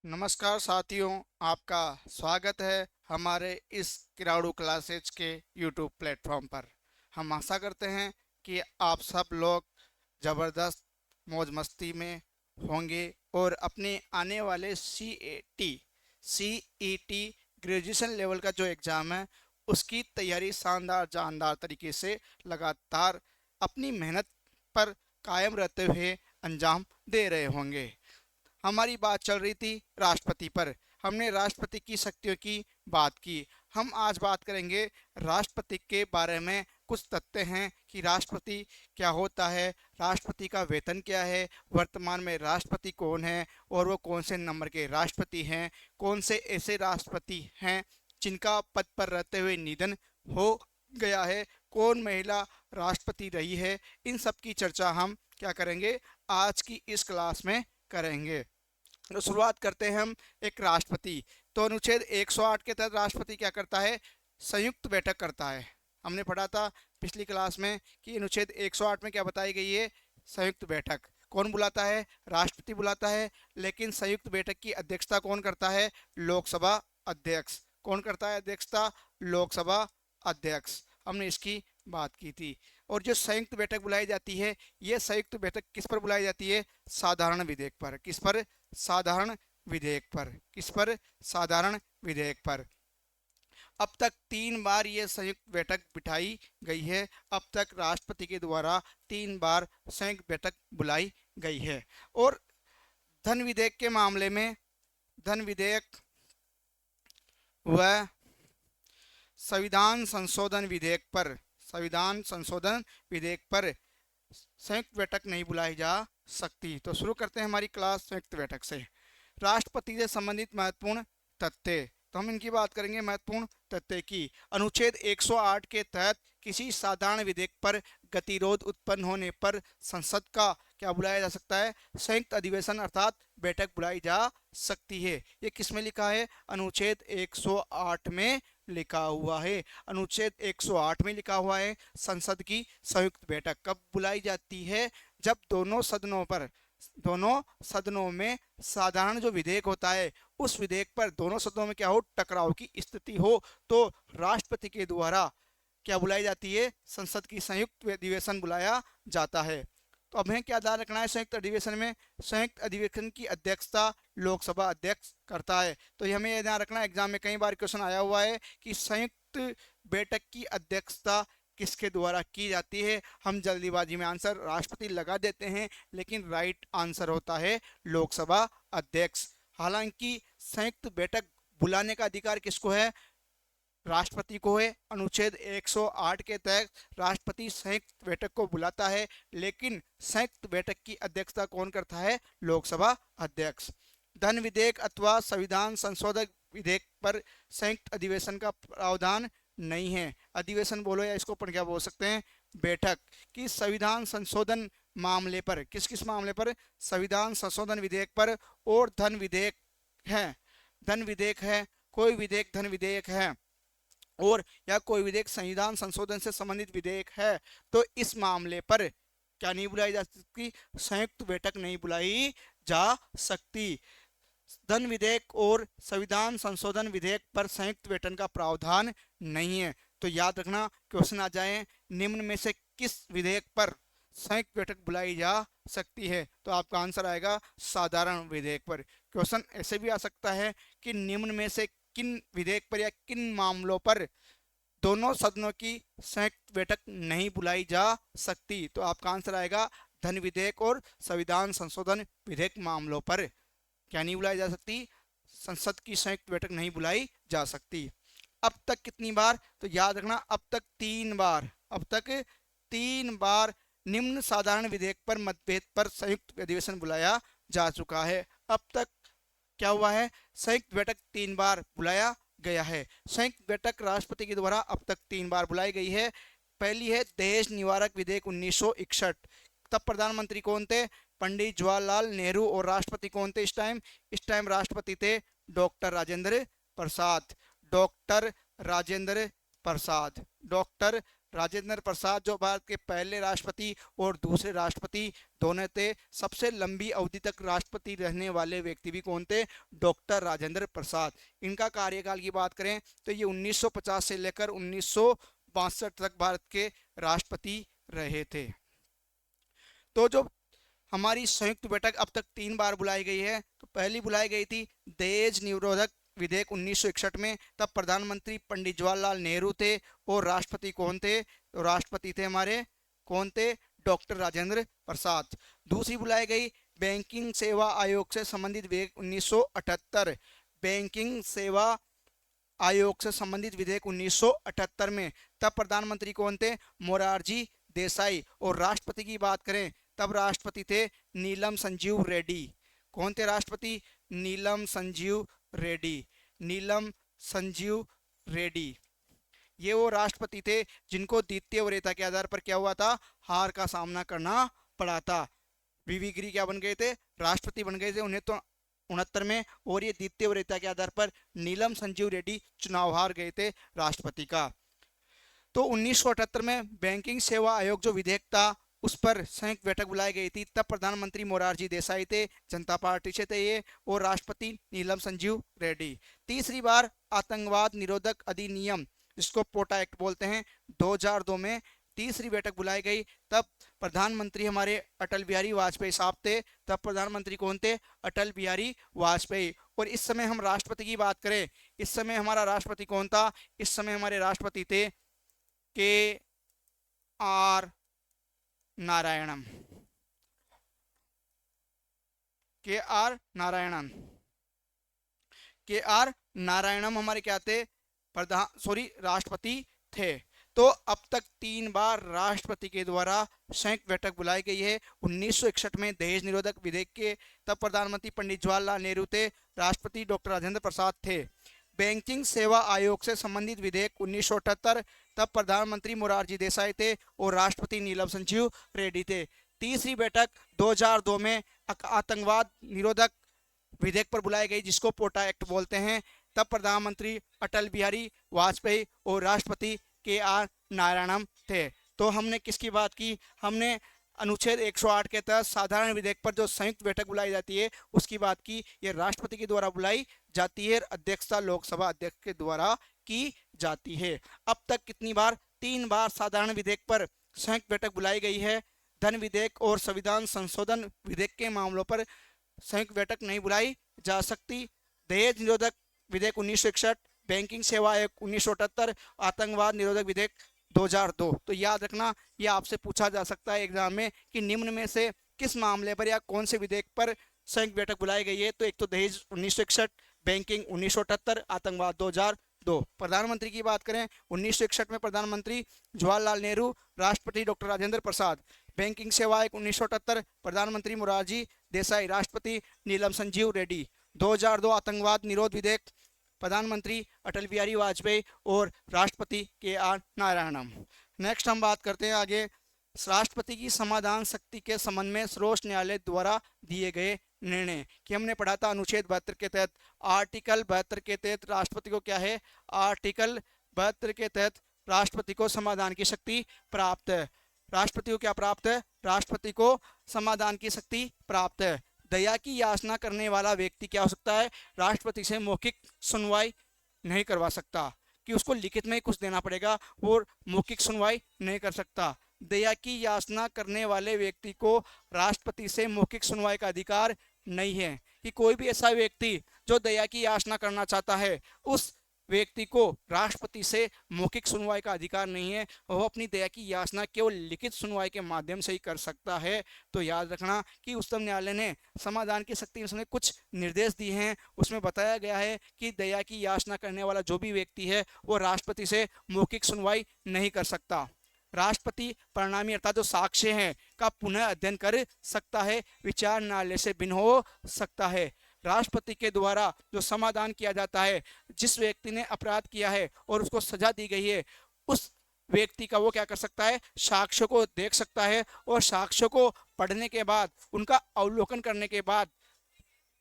नमस्कार साथियों, आपका स्वागत है हमारे इस किराड़ू क्लासेज के यूट्यूब प्लेटफॉर्म पर। हम आशा करते हैं कि आप सब लोग ज़बरदस्त मौज मस्ती में होंगे और अपने आने वाले सी ई टी ग्रेजुएशन लेवल का जो एग्ज़ाम है उसकी तैयारी शानदार जानदार तरीके से लगातार अपनी मेहनत पर कायम रहते हुए अंजाम दे रहे होंगे। हमारी बात चल रही थी राष्ट्रपति पर। हमने राष्ट्रपति की शक्तियों की बात की। हम आज बात करेंगे राष्ट्रपति के बारे में। कुछ तथ्य हैं कि राष्ट्रपति क्या होता है, राष्ट्रपति का वेतन क्या है, वर्तमान में राष्ट्रपति कौन है और वो कौन से नंबर के राष्ट्रपति हैं, कौन से ऐसे राष्ट्रपति हैं जिनका पद पर रहते हुए निधन हो गया है, कौन महिला राष्ट्रपति रही है। इन सब की चर्चा हम क्या करेंगे, आज की इस क्लास में करेंगे। तो शुरुआत करते हैं हम एक राष्ट्रपति। तो अनुच्छेद 108 के तहत राष्ट्रपति क्या करता है, संयुक्त बैठक करता है। हमने पढ़ा था पिछली क्लास में कि अनुच्छेद 108 में क्या बताई गई है, संयुक्त बैठक कौन बुलाता है, राष्ट्रपति बुलाता है। लेकिन संयुक्त बैठक की अध्यक्षता कौन करता है, लोकसभा अध्यक्ष। कौन करता है अध्यक्षता, लोकसभा अध्यक्ष। हमने इसकी बात की थी। और जो संयुक्त बैठक बुलाई जाती है, ये संयुक्त बैठक किस पर बुलाई जाती है, साधारण विधेयक पर। किस पर, साधारण विधेयक पर। किस पर, साधारण विधेयक पर। अब तक 3 बार ये संयुक्त बैठक बिठाई गई है। अब तक राष्ट्रपति के द्वारा 3 बार संयुक्त बैठक बुलाई गई है। और धन विधेयक के मामले में, धन विधेयक व संविधान संशोधन विधेयक पर, संविधान संशोधन विधेयक पर संयुक्त बैठक नहीं बुलाई जा सकती। तो शुरू करते हैं हमारी क्लास संयुक्त बैठक से। राष्ट्रपति से संबंधित महत्वपूर्ण तथ्य। तो हम इनकी बात करेंगे, महत्वपूर्ण तथ्य की। अनुच्छेद 108 के तहत किसी साधारण विधेयक पर गतिरोध उत्पन्न होने पर संसद का क्या बुलाया जा सकता है, संयुक्त अधिवेशन अर्थात बैठक बुलाई जा सकती है। ये किस में लिखा है, अनुच्छेद 108 में लिखा हुआ है। अनुच्छेद 108 में लिखा हुआ है संसद की संयुक्त बैठक कब बुलाई जाती है, जब दोनों सदनों पर, दोनों सदनों में साधारण जो विधेयक होता है उस विधेयक पर दोनों सदनों में क्या हो, टकराव की स्थिति हो, तो राष्ट्रपति के द्वारा क्या बुलाई जाती है, संसद की संयुक्त अधिवेशन बुलाया जाता है। तो अब हमें क्या ध्यान रखना है, संयुक्त अधिवेशन में, संयुक्त अधिवेशन की अध्यक्षता लोकसभा अध्यक्ष करता है। तो हमें यह ध्यान रखना है, एग्जाम में कई बार क्वेश्चन आया हुआ है कि संयुक्त बैठक की अध्यक्षता किसके द्वारा की जाती है। हम जल्दीबाजी में आंसर राष्ट्रपति लगा देते हैं, लेकिन राइट आंसर होता है लोकसभा अध्यक्ष। हालांकि संयुक्त बैठक बुलाने का अधिकार किसको है, राष्ट्रपति को है। अनुच्छेद 108 के तहत राष्ट्रपति संयुक्त बैठक को बुलाता है, लेकिन संयुक्त बैठक की अध्यक्षता कौन करता है, लोकसभा अध्यक्ष। धन विधेयक अथवा संविधान संशोधन विधेयक पर संयुक्त अधिवेशन का प्रावधान नहीं है। अधिवेशन बोलो या इसको अपन क्या बोल सकते हैं, बैठक। कि संविधान संशोधन मामले पर, किस किस मामले पर, संविधान संशोधन विधेयक पर और धन विधेयक है, धन विधेयक है, कोई विधेयक धन विधेयक है और या कोई विधेयक संविधान संशोधन से संबंधित विधेयक है, तो इस मामले पर क्या नहीं बुलाई जा सकती, संयुक्त बैठक नहीं बुलाई जा सकती। धन विधेयक और संविधान संशोधन विधेयक पर संयुक्त बैठक का प्रावधान नहीं है। तो याद रखना, क्वेश्चन आ जाए निम्न में से किस विधेयक पर संयुक्त बैठक बुलाई जा सकती है, तो आपका आंसर आएगा साधारण विधेयक पर। क्वेश्चन ऐसे भी आ सकता है कि निम्न में से किन विधेयक पर या किन मामलों पर दोनों सदनों की संयुक्त बैठक नहीं बुलाई जा सकती, तो आपका आंसर आएगा धन विधेयक और संविधान संशोधन विधेयक मामलों पर क्या नहीं बुलाई जा सकती, संसद की संयुक्त बैठक नहीं बुलाई जा सकती। अब तक कितनी बार, तो याद रखना अब तक 3 बार, अब तक 3 बार निम्न साधारण विधेयक पर मतभेद पर संयुक्त अधिवेशन बुलाया जा चुका है। अब तक क्या हुआ है, संयुक्त बैठक 3 बार बुलाया गया है। संयुक्त बैठक राष्ट्रपति के द्वारा अब तक 3 बार बुलाई गई है। पहली है दहेज निवारक विधेयक 1961। तब प्रधानमंत्री कौन थे, पंडित जवाहरलाल नेहरू। और राष्ट्रपति कौन थे इस टाइम राष्ट्रपति थे doctor Rajendra Prasad, doctor Rajendra Prasad, doctor Rajendra Prasad जो भारत के पहले राष्ट्रपति और दूसरे राष्ट्रपति दोनों थे। सबसे लंबी अवधि तक राष्ट्रपति रहने वाले व्यक्ति भी कौन थे? डॉक्टर राजेंद्र प्रसाद। इनका कार्यकाल की बात करें तो ये 1950 से लेकर 1962 तक भारत के राष्ट्रपति रहे थे। तो जो हमारी संयुक्त बैठक अब तक 3 बार बुलाई गई है, तो पहली बुलाई गई थी दहेज निरोधक विधेयक 1961 में, तब प्रधानमंत्री पंडित जवाहरलाल नेहरू थे और राष्ट्रपति कौन थे? तो राष्ट्रपति थे हमारे कौन थे? डॉक्टर राजेंद्र प्रसाद। दूसरी बुलाई गई बैंकिंग सेवा आयोग से संबंधित विधेयक 1978। बैंकिंग सेवा आयोग से संबंधित विधेयक 1978 में, तब प्रधानमंत्री कौन थे? मोरारजी देसाई। और राष्ट्रपति की बात करें तब राष्ट्रपति थे नीलम संजीव रेड्डी। कौन थे राष्ट्रपति? नीलम संजीव रेड्डी। नीलम संजीव रेड्डी ये वो राष्ट्रपति थे जिनको द्वितीय वरीयता के आधार पर क्या हुआ था? हार का सामना करना पड़ा था। वीवी गिरी क्या बन गए थे? राष्ट्रपति बन गए थे 1969 में, और ये द्वितीय वरीयता के आधार पर नीलम संजीव रेड्डी चुनाव हार गए थे राष्ट्रपति का। तो 1978 में बैंकिंग सेवा आयोग जो विधेयक था उस पर संयुक्त बैठक बुलाई गई थी, तब प्रधानमंत्री मोरारजी देसाई थे, जनता पार्टी से थे ये, और राष्ट्रपति नीलम संजीव रेड्डी। तीसरी बार आतंकवाद निरोधक अधिनियम जिसको पोटा एक्ट बोलते हैं 2002 में तीसरी बैठक बुलाई गई, तब प्रधानमंत्री हमारे अटल बिहारी वाजपेयी साहब थे। तब प्रधानमंत्री कौन थे? अटल बिहारी वाजपेयी। और इस समय हम राष्ट्रपति की बात करें, इस समय हमारा राष्ट्रपति कौन था? इस समय हमारे राष्ट्रपति थे के आर नारायणन। के आर नारायणन। के आर नारायणन हमारे क्या थे? राष्ट्रपति थे। तो अब तक 3 बार राष्ट्रपति के द्वारा संयुक्त बैठक बुलाई गई है। 1961 में दहेज निरोधक विधेयक के, तब प्रधानमंत्री पंडित जवाहरलाल नेहरू थे, राष्ट्रपति डॉक्टर राजेंद्र प्रसाद थे। बैंकिंग सेवा आयोग से संबंधित विधेयक 1978, तब प्रधानमंत्री मोरारजी देसाई थे और राष्ट्रपति नीलम संजीव रेड्डी थे। तीसरी बैठक 2002 में आतंकवाद निरोधक विधेयक पर बुलाई गई जिसको पोटा एक्ट बोलते हैं, तब प्रधानमंत्री अटल बिहारी वाजपेयी और राष्ट्रपति के आर नारायणन थे। तो हमने किसकी बात की? हमने अनुच्छेद 108 के तहत साधारण विधेयक पर जो संयुक्त बैठक बुलाई जाती है उसकी बात की। यह राष्ट्रपति के द्वारा बुलाई जाती है, अध्यक्षता लोकसभा अध्यक्ष के द्वारा की जाती है। अब तक कितनी बार? 3 बार साधारण विधेयक पर संयुक्त बैठक बुलाई गई है। धन विधेयक और संविधान संशोधन विधेयक के मामलों पर संयुक्त बैठक नहीं बुलाई जा सकती। दहेज निरोधक विधेयक 1961, बैंकिंग सेवा आयोग 1978, आतंकवाद निरोधक विधेयक 2002। तो याद रखना, यह आपसे पूछा जा सकता है एग्जाम में कि निम्न में से किस मामले पर या कौन से विधेयक पर संयुक्त बैठक बुलाई गई है। तो एक तो दहेज 1961, बैंकिंग 1978, आतंकवाद 2002। प्रधानमंत्री की बात करें 1961 में प्रधानमंत्री जवाहरलाल नेहरू, राष्ट्रपति डॉक्टर राजेंद्र प्रसाद। बैंकिंग सेवा आयोग 1978, प्रधानमंत्री मोरारजी देसाई, राष्ट्रपति नीलम संजीव रेड्डी। 2002 आतंकवाद निरोध विधेयक, प्रधानमंत्री अटल बिहारी वाजपेयी और राष्ट्रपति के आर नारायणन। नेक्स्ट हम बात करते हैं आगे राष्ट्रपति की समाधान शक्ति के संबंध में सर्वोच्च न्यायालय द्वारा दिए गए निर्णय कि हमने पढ़ा था अनुच्छेद 72 के तहत, आर्टिकल 72 के तहत राष्ट्रपति को क्या है? आर्टिकल 72 के तहत राष्ट्रपति को समाधान की शक्ति प्राप्त है। राष्ट्रपति को क्या प्राप्त है? राष्ट्रपति को समाधान की शक्ति प्राप्त है। दया की याचना करने वाला व्यक्ति क्या हो सकता है? राष्ट्रपति से मौखिक सुनवाई नहीं करवा सकता, कि उसको लिखित में कुछ देना पड़ेगा, और मौखिक सुनवाई नहीं कर सकता। दया की याचना करने वाले व्यक्ति को राष्ट्रपति से मौखिक सुनवाई का अधिकार नहीं है। कि कोई भी ऐसा व्यक्ति जो दया की याचना करना चाहता है उस व्यक्ति को राष्ट्रपति से मौखिक सुनवाई का अधिकार नहीं है, वह अपनी दया की याचना केवल लिखित सुनवाई के माध्यम से ही कर सकता है। तो याद रखना कि उच्चतम न्यायालय ने समाधान की शक्ति में कुछ निर्देश दिए हैं, उसमें बताया गया है कि दया की याचना करने वाला जो भी व्यक्ति है वो राष्ट्रपति से मौखिक सुनवाई नहीं कर सकता। राष्ट्रपति परिणामी अर्थात जो साक्ष्य है का पुनः अध्ययन कर सकता है, विचार न्यायालय से भिन्न हो सकता है। राष्ट्रपति के द्वारा जो समाधान किया जाता है, जिस व्यक्ति ने अपराध किया है और उसको सजा दी गई है, उस व्यक्ति का वो क्या कर सकता है? साक्ष्यों को देख सकता है, और साक्ष्यों को पढ़ने के बाद, उनका अवलोकन करने के बाद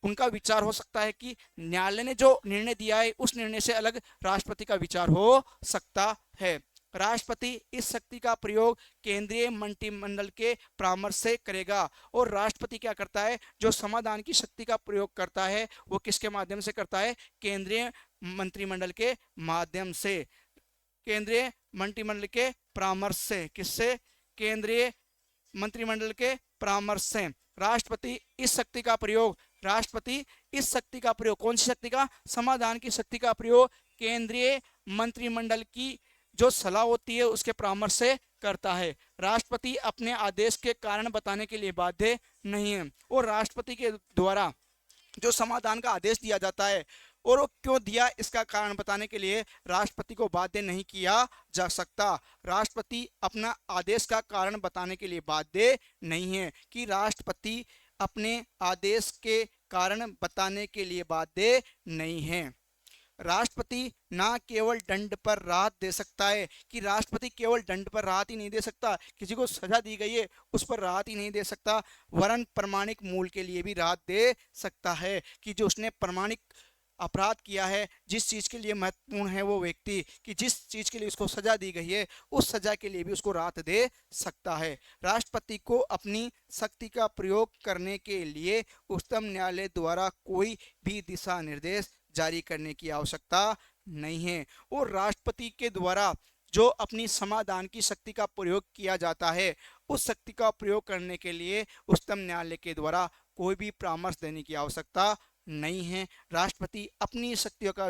उनका विचार हो सकता है कि न्यायालय ने जो निर्णय दिया है उस निर्णय से अलग राष्ट्रपति का विचार हो सकता है। राष्ट्रपति इस शक्ति का प्रयोग केंद्रीय मंत्रिमंडल के परामर्श से करेगा। और राष्ट्रपति क्या करता है, जो समाधान की शक्ति का प्रयोग करता है वो किसके माध्यम से करता है, केंद्रीय मंत्रिमंडल के माध्यम से, केंद्रीय मंत्रिमंडल के परामर्श से। किससे, केंद्रीय मंत्रिमंडल के परामर्श से। राष्ट्रपति इस शक्ति का प्रयोग, राष्ट्रपति इस शक्ति का प्रयोग, कौन सी शक्ति का, समाधान की शक्ति का प्रयोग केंद्रीय मंत्रिमंडल की जो सलाह होती है उसके परामर्श से करता है। राष्ट्रपति अपने आदेश के कारण बताने के लिए बाध्य नहीं है। और राष्ट्रपति के द्वारा जो समाधान का आदेश दिया जाता है और वो क्यों दिया इसका कारण बताने के लिए राष्ट्रपति को बाध्य नहीं किया जा सकता। राष्ट्रपति अपना आदेश का कारण बताने के लिए बाध्य नहीं है, कि राष्ट्रपति अपने आदेश के कारण बताने के लिए बाध्य नहीं है। राष्ट्रपति ना केवल दंड पर राहत दे सकता है, कि राष्ट्रपति केवल दंड पर राहत ही नहीं दे सकता, किसी को सजा दी गई है उस पर राहत ही नहीं दे सकता, वरन प्रमाणिक मूल के लिए भी राहत दे सकता है, कि जो उसने प्रमाणिक अपराध किया है, जिस चीज़ के लिए महत्वपूर्ण है वो व्यक्ति, कि जिस चीज़ के लिए उसको सजा दी गई है उस सजा के लिए भी उसको राहत दे सकता है। राष्ट्रपति को अपनी शक्ति का प्रयोग करने के लिए उच्चतम न्यायालय द्वारा कोई भी दिशा निर्देश जारी करने की आवश्यकता नहीं है। और राष्ट्रपति के द्वारा जो अपनी समाधान की शक्ति का प्रयोग किया जाता है उस शक्ति का प्रयोग करने के लिए उच्चतम न्यायालय के द्वारा कोई भी परामर्श देने की आवश्यकता नहीं है। राष्ट्रपति अपनी शक्तियों का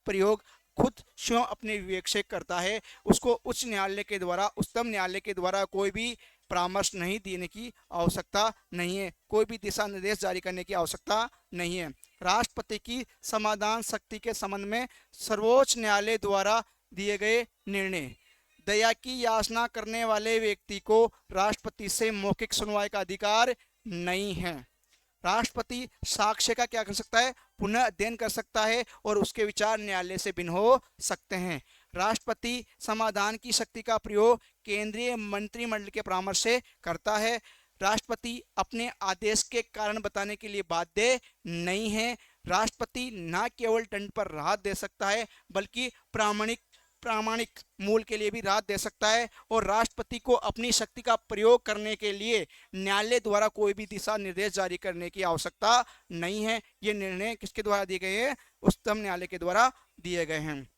प्रयोग खुद स्वयं अपने विवेक से करता है, उसको उच्च न्यायालय के द्वारा, उच्चतम न्यायालय के द्वारा कोई भी परामर्श नहीं देने की आवश्यकता नहीं है, कोई भी दिशा निर्देश जारी करने की आवश्यकता नहीं है। राष्ट्रपति की समाधान शक्ति के संबंध में सर्वोच्च न्यायालय द्वारा दिए गए निर्णय, दया की याचना करने वाले व्यक्ति को राष्ट्रपति से मौखिक सुनवाई का अधिकार नहीं है। राष्ट्रपति साक्ष्य का क्या कर सकता है, पुनः अध्ययन कर सकता है और उसके विचार न्यायालय से भिन्न हो सकते हैं। राष्ट्रपति समाधान की शक्ति का प्रयोग केंद्रीय मंत्रिमंडल के परामर्श से करता है। राष्ट्रपति अपने आदेश के कारण बताने के लिए बाध्य नहीं है। राष्ट्रपति न केवल दंड पर राहत दे सकता है बल्कि प्रामाणिक मूल के लिए भी राहत दे सकता है। और राष्ट्रपति को अपनी शक्ति का प्रयोग करने के लिए न्यायालय द्वारा कोई भी दिशा निर्देश जारी करने की आवश्यकता नहीं है। ये निर्णय किसके द्वारा दिए गए हैं, उच्चतम न्यायालय के द्वारा दिए गए हैं।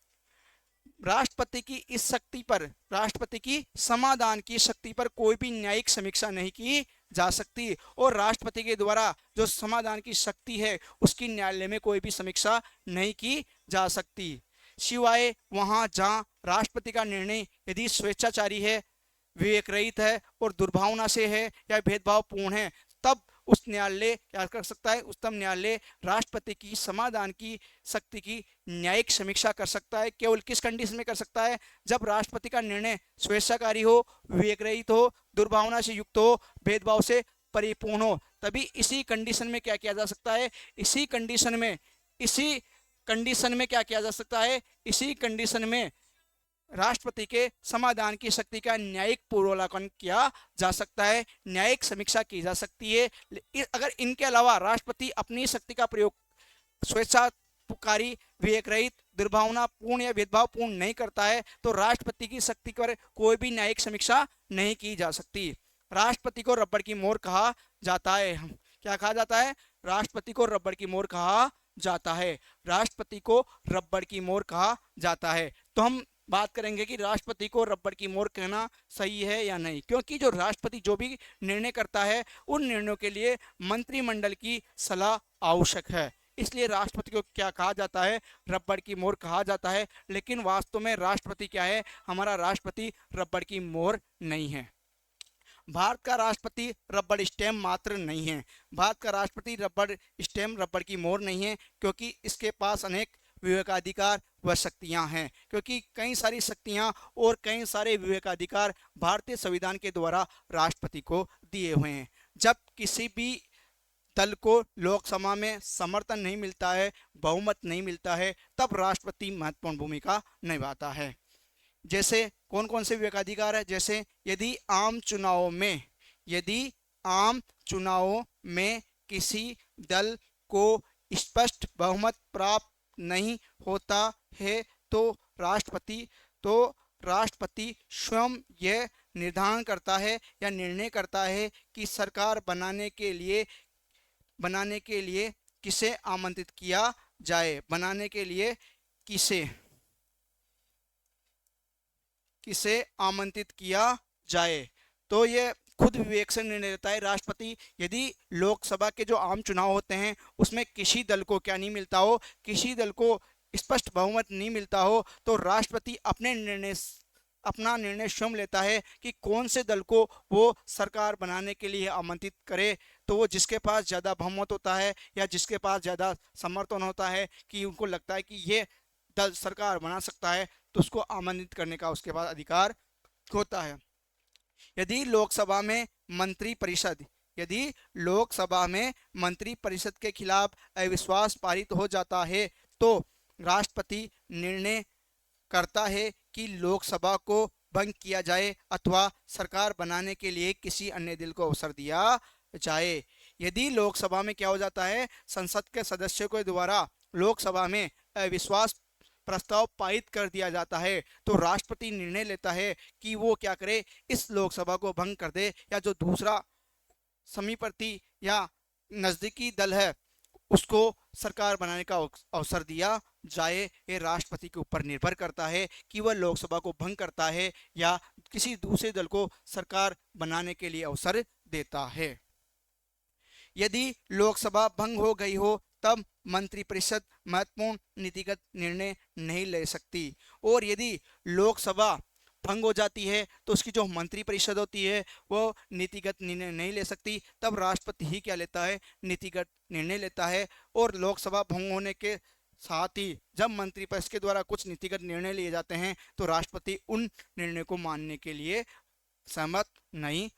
राष्ट्रपति की इस शक्ति पर, राष्ट्रपति की समाधान की शक्ति पर कोई भी न्यायिक समीक्षा नहीं की जा सकती और राष्ट्रपति के द्वारा जो समाधान की शक्ति है उसकी न्यायालय में कोई भी समीक्षा नहीं की जा सकती, सिवाय वहां जहां राष्ट्रपति का निर्णय यदि स्वेच्छाचारी है, विवेक रहित है और दुर्भावना से है या भेदभावपूर्ण है, तब उस न्यायालय क्या कर सकता है, उच्चतम न्यायालय राष्ट्रपति की समाधान की शक्ति की न्यायिक समीक्षा कर सकता है। केवल किस कंडीशन में कर सकता है, जब राष्ट्रपति का निर्णय स्वेच्छाकारी हो, विवेक रहित हो, दुर्भावना से युक्त हो, भेदभाव से परिपूर्ण हो, तभी इसी कंडीशन में क्या किया जा सकता है, इसी कंडीशन में क्या किया जा सकता है, इसी कंडीशन में राष्ट्रपति के समाधान की शक्ति का न्यायिक पूर्वावलोकन किया जा सकता है, न्यायिक समीक्षा की जा सकती है। अगर इनके अलावा राष्ट्रपति अपनी शक्ति का प्रयोग स्वेच्छाकारी, विवेक रहित, दुर्भावनापूर्ण या भेदभावपूर्ण नहीं करता है तो राष्ट्रपति की शक्ति पर कोई भी न्यायिक समीक्षा नहीं की जा सकती। राष्ट्रपति को रबड़ की मोहर कहा जाता है। क्या कहा जाता है, राष्ट्रपति को रबड़ की मोहर कहा जाता है, राष्ट्रपति को रबड़ की मोहर कहा जाता है। तो हम बात करेंगे कि राष्ट्रपति को रबड़ की मोहर कहना सही है या नहीं, क्योंकि जो राष्ट्रपति जो भी निर्णय करता है उन निर्णयों के लिए मंत्रिमंडल की सलाह आवश्यक है, इसलिए राष्ट्रपति को क्या कहा जाता है, रबड़ की मोहर कहा जाता है। लेकिन वास्तव में राष्ट्रपति क्या है, हमारा राष्ट्रपति रबड़ की मोहर नहीं है। भारत का राष्ट्रपति रबड़ स्टैम्प मात्र नहीं है, भारत का राष्ट्रपति रबड़ स्टैम्प, रबड़ की मोहर नहीं है, क्योंकि इसके पास अनेक विवेकाधिकार व शक्तियां हैं, क्योंकि कई सारी शक्तियां और कई सारे विवेकाधिकार भारतीय संविधान के द्वारा राष्ट्रपति को दिए हुए हैं। जब किसी भी दल को लोकसभा में समर्थन नहीं मिलता है, बहुमत नहीं मिलता है, तब राष्ट्रपति महत्वपूर्ण भूमिका निभाता है। जैसे कौन कौन से विवेकाधिकार है, जैसे यदि आम चुनावों में किसी दल को स्पष्ट बहुमत प्राप्त नहीं होता है तो राष्ट्रपति स्वयं यह निर्धारण करता है या निर्णय करता है कि सरकार बनाने के लिए किसे आमंत्रित किया जाए, बनाने के लिए किसे किसे आमंत्रित किया जाए। तो ये खुद विवेक से निर्णय लेता है राष्ट्रपति। यदि लोकसभा के जो आम चुनाव होते हैं उसमें किसी दल को क्या नहीं मिलता हो, किसी दल को स्पष्ट बहुमत नहीं मिलता हो, तो राष्ट्रपति अपना निर्णय स्वयं लेता है कि कौन से दल को वो सरकार बनाने के लिए आमंत्रित करे। तो वो जिसके पास ज़्यादा बहुमत होता है या जिसके पास ज़्यादा समर्थन होता है कि उनको लगता है कि ये दल सरकार बना सकता है, तो उसको आमंत्रित करने का उसके पास अधिकार होता है। यदि लोकसभा में मंत्री परिषद के खिलाफ अविश्वास पारित हो जाता है तो राष्ट्रपति निर्णय करता है कि लोकसभा को भंग किया जाए अथवा सरकार बनाने के लिए किसी अन्य दल को अवसर दिया जाए। यदि लोकसभा में क्या हो जाता है, संसद के सदस्यों के द्वारा लोकसभा में अविश्वास प्रस्ताव पारित कर दिया जाता है तो राष्ट्रपति निर्णय लेता है कि वो क्या करे, इस लोकसभा को भंग कर दे या जो दूसरा समीपवर्ती या नज़दीकी दल है उसको सरकार बनाने का अवसर दिया जाए। ये राष्ट्रपति के ऊपर निर्भर करता है कि वह लोकसभा को भंग करता है या किसी दूसरे दल को सरकार बनाने के लिए अवसर देता है। यदि लोकसभा भंग हो गई हो तब मंत्रिपरिषद महत्वपूर्ण नीतिगत निर्णय नहीं ले सकती, और यदि लोकसभा भंग हो जाती है तो उसकी जो मंत्रिपरिषद होती है वो नीतिगत निर्णय नहीं ले सकती। तब राष्ट्रपति ही क्या लेता है, नीतिगत निर्णय लेता है। और लोकसभा भंग होने के साथ ही जब मंत्रिपरिषद के द्वारा कुछ नीतिगत निर्णय लिए जाते हैं तो राष्ट्रपति उन निर्णय को मानने के लिए सहमत नहीं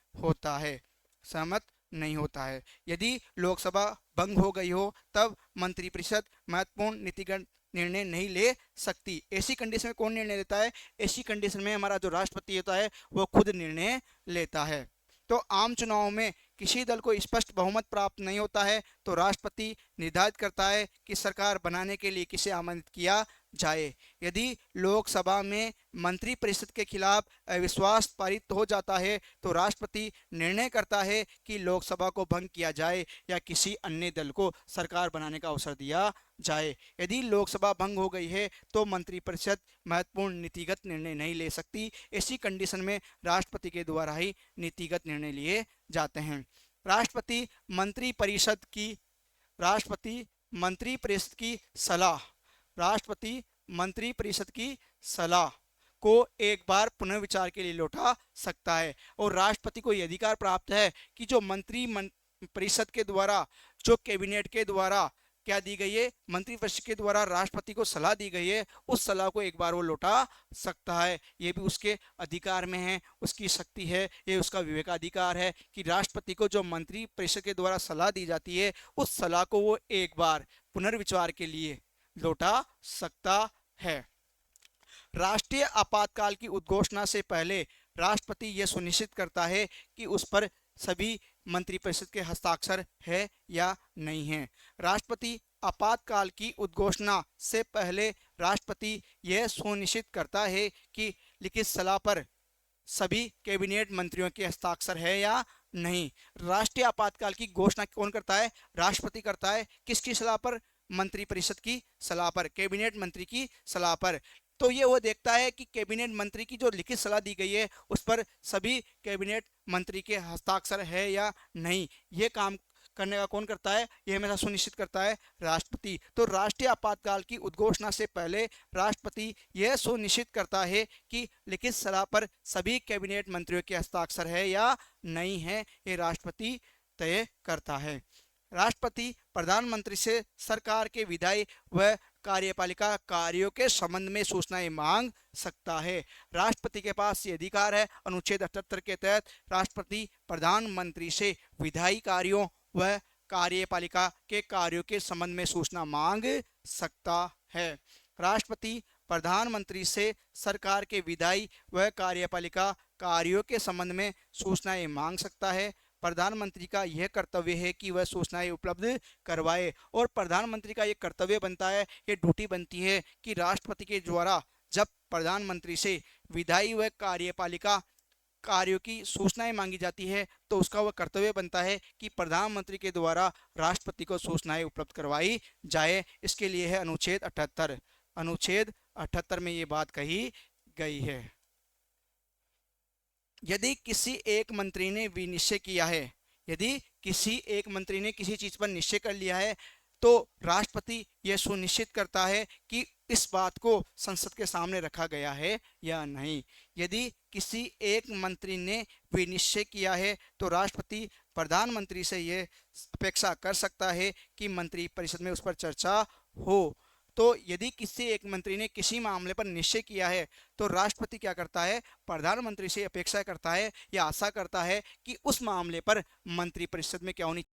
होता है। यदि लोकसभा भंग हो गई हो तब मंत्रिपरिषद महत्वपूर्ण नीतिगत निर्णय नहीं ले सकती। ऐसी कंडीशन में कौन निर्णय लेता है, ऐसी कंडीशन में हमारा जो राष्ट्रपति होता है वो खुद निर्णय लेता है। तो आम चुनाव में किसी दल को स्पष्ट बहुमत प्राप्त नहीं होता है तो राष्ट्रपति निर्धारित करता है कि सरकार बनाने के लिए किसे आमंत्रित किया जाए। यदि लोकसभा में मंत्रिपरिषद के खिलाफ अविश्वास पारित हो जाता है तो राष्ट्रपति निर्णय करता है कि लोकसभा को भंग किया जाए या किसी अन्य दल को सरकार बनाने का अवसर दिया जाए। यदि लोकसभा भंग हो गई है तो मंत्रिपरिषद महत्वपूर्ण नीतिगत निर्णय नहीं ले सकती। ऐसी कंडीशन में राष्ट्रपति के द्वारा ही नीतिगत निर्णय लिए जाते हैं। राष्ट्रपति मंत्रिपरिषद की सलाह को एक बार पुनर्विचार के लिए लौटा सकता है, और राष्ट्रपति को यह अधिकार प्राप्त है कि जो परिषद के द्वारा, जो कैबिनेट के द्वारा क्या दी गई है, मंत्रिपरिषद के द्वारा राष्ट्रपति को सलाह दी गई है, उस सलाह को एक बार वो लौटा सकता है। ये भी उसके अधिकार में है, उसकी शक्ति है, ये उसका विवेकाधिकार है कि राष्ट्रपति को जो मंत्रिपरिषद के द्वारा सलाह दी जाती है उस सलाह को वो एक बार पुनर्विचार के लिए लौटा सकता है। राष्ट्रीय आपातकाल की उद्घोषणा से पहले राष्ट्रपति यह सुनिश्चित करता है कि उस पर सभी मंत्रिपरिषद के हस्ताक्षर है या नहीं है। राष्ट्रपति आपातकाल की उद्घोषणा से पहले राष्ट्रपति यह सुनिश्चित करता है कि लिखित सलाह पर सभी कैबिनेट मंत्रियों के हस्ताक्षर है या नहीं। राष्ट्रीय आपातकाल की घोषणा कौन करता है, राष्ट्रपति करता है। किसकी सलाह पर, मंत्रिपरिषद की सलाह पर, कैबिनेट मंत्री की सलाह पर। तो ये वो देखता है कि कैबिनेट मंत्री की जो लिखित सलाह दी गई है उस पर सभी कैबिनेट मंत्री के हस्ताक्षर है या नहीं। ये काम करने का कौन करता है, ये हमेशा सुनिश्चित करता है राष्ट्रपति। तो राष्ट्रीय आपातकाल की उद्घोषणा से पहले राष्ट्रपति यह सुनिश्चित करता है कि लिखित सलाह पर सभी कैबिनेट मंत्रियों के हस्ताक्षर है या नहीं है, ये राष्ट्रपति तय करता है। राष्ट्रपति प्रधानमंत्री से सरकार के विधायी व कार्यपालिका कार्यों के संबंध में सूचनाएं मांग सकता है। राष्ट्रपति के पास ये अधिकार है। अनुच्छेद 78 के तहत राष्ट्रपति प्रधानमंत्री से विधायी कार्यों व कार्यपालिका के कार्यों के संबंध में सूचना मांग सकता है। राष्ट्रपति प्रधानमंत्री से सरकार के विधायी व कार्यपालिका कार्यों के संबंध में सूचनाएं मांग सकता है। प्रधानमंत्री का यह कर्तव्य है कि वह सूचनाएं उपलब्ध करवाए, और प्रधानमंत्री का यह कर्तव्य बनता है, ये ड्यूटी बनती है कि राष्ट्रपति के द्वारा जब प्रधानमंत्री से विधायी व कार्यपालिका कार्यों की सूचनाएं मांगी जाती है तो उसका वह कर्तव्य बनता है कि प्रधानमंत्री के द्वारा राष्ट्रपति को सूचनाएं उपलब्ध करवाई जाए। इसके लिए है अनुच्छेद 78। अनुच्छेद 78 में ये बात कही गई है। यदि किसी एक मंत्री ने विनिश्चय किया है, यदि किसी एक मंत्री ने किसी चीज पर निश्चय कर लिया है तो राष्ट्रपति यह सुनिश्चित करता है कि इस बात को संसद के सामने रखा गया है या नहीं। यदि किसी एक मंत्री ने विनिश्चय किया है तो राष्ट्रपति प्रधानमंत्री से यह अपेक्षा कर सकता है कि मंत्री परिषद में उस पर चर्चा हो। तो यदि किसी एक मंत्री ने किसी मामले पर निश्चय किया है तो राष्ट्रपति क्या करता है, प्रधानमंत्री से अपेक्षा करता है या आशा करता है कि उस मामले पर मंत्री परिषद में क्या होनी